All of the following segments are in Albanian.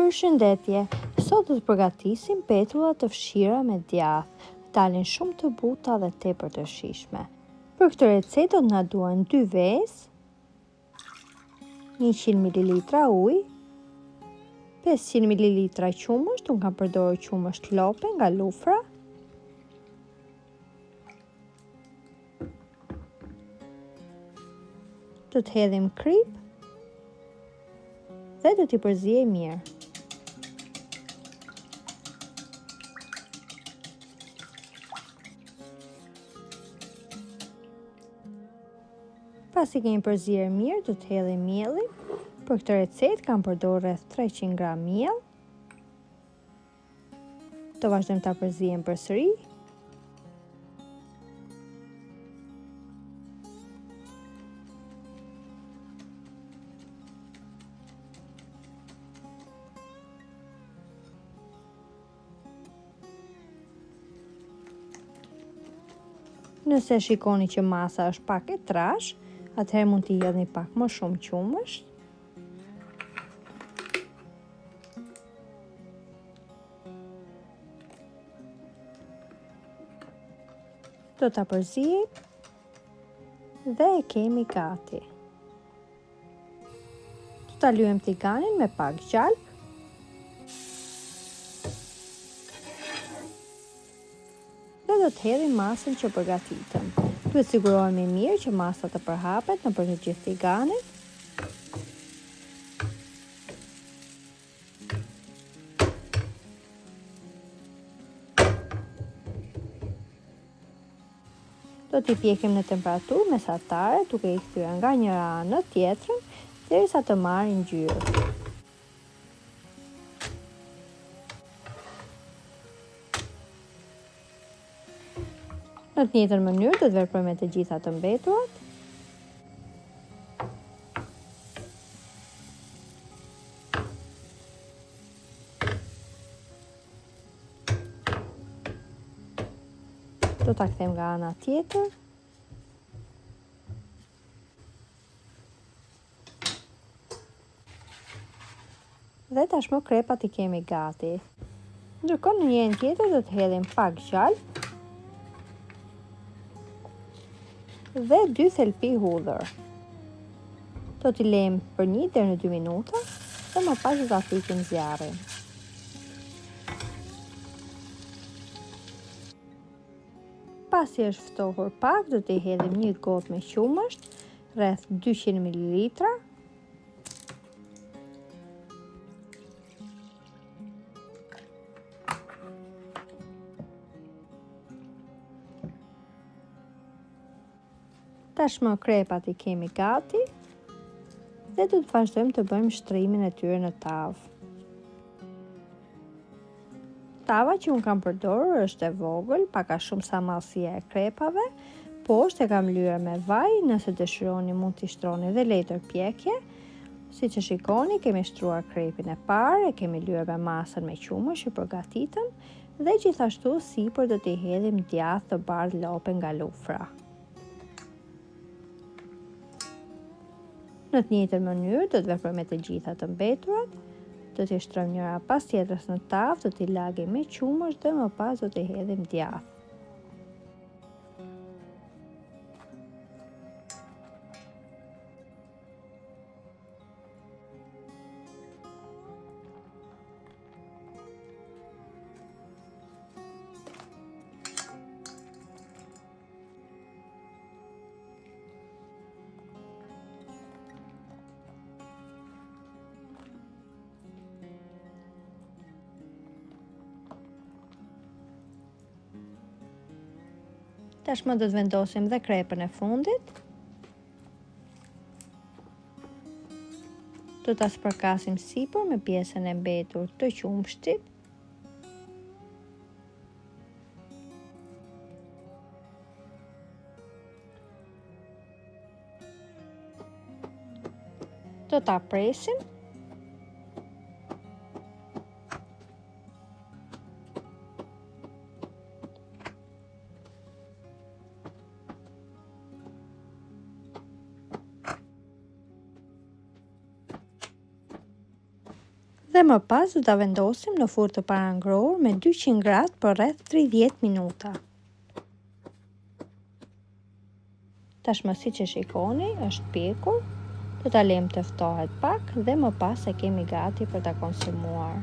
Përshëndetje, sot do të përgatisim petulla të fshira me djath, dalin shumë të buta dhe tepër të shijshme. Për këtë recetë do të na duhen 2 vezë, 100 ml ujë, 500 ml qumësht, unë kam përdorur qumësht lope nga lufra, do të hedhim krip dhe do t'i përziej mirë. Pasi kemi përzier mirë, do të hedhim mielin. Për këtë recetë kam përdorur rreth 300 gram miell. Do vazhdojmë ta përzijem përsëri. Nëse shikoni që masa është pak e trash, atëherë mund t'i hedhni pak më shumë qumësht. Do ta përzijim dhe e kemi gati. Do ta lyejmë tiganin me pak gjalp. Dhe do të hedhim masën që përgatitëm. Duhet sigurohemi mirë që masa të përhapet nëpër të gjithë tiganin. Do t'i pjekim në temperaturë mesatare, duke i kthyer nga njëra anë në tjetrën derisa të marrin ngjyrë. Në të njëjtën mënyrë do të veprojmë me të gjitha të mbeturat. Do ta kthem nga ana tjetër. Dhe tashmë krepat i kemi gati. Ndërkohë në një anë tjetër do të hedhim pak gjalp dhe 2 thelpi hudhër. Do t'i lejmë për 1 deri në 2 minuta dhe më pas do ta fikim zjarrin. Pasi është ftohur pak, do t'i hedhim 1 gotë me qumësht, rreth 200 ml. Tashmë krepat i kemi gati dhe do të vazhdojmë të bëjmë shtrimin e tyre në tavë. Tava që unë kam përdorur është e vogël, pak a shumë sa mallësia e krepave, poshtë e kam lyer me vaj, nëse dëshironi mund t'i shtroni dhe letër pjekje. Siç e shikoni, kemi shtruar krepin e parë, e kemi lyer me masën me qumësh që përgatitëm dhe gjithashtu sipër do t'i hedhim djath të bardhë lope nga lufra. Në të njëjtën mënyrë do të veprojmë me të gjitha të mbeturat. Do t'i shtrojmë njëra pas tjetrës në tavë, do t'i lagim me qumësht dhe më pas do t'i hedhim djath. Tashmë do të vendosim dhe krepën e fundit. Do ta spërkasim sipër me pjesën e mbetur të qumshtit. Do ta presim. Dhe më pas do ta vendosim në furrë të parangrohur me 200 gradë për rreth 30 minuta. Tashmë siç e shikoni, është pjekur. Do ta lejmë të ftohet pak dhe më pas e kemi gati për ta konsumuar.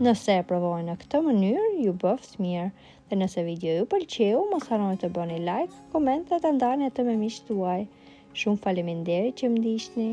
Nëse e provoni në këtë mënyrë, ju bëft mirë. Dhe nëse video ju pëlqeu, mos harroni të bëni like, koment dhe ta ndani atë me miqtë tuaj. Shumë faleminderit që më ndiqni.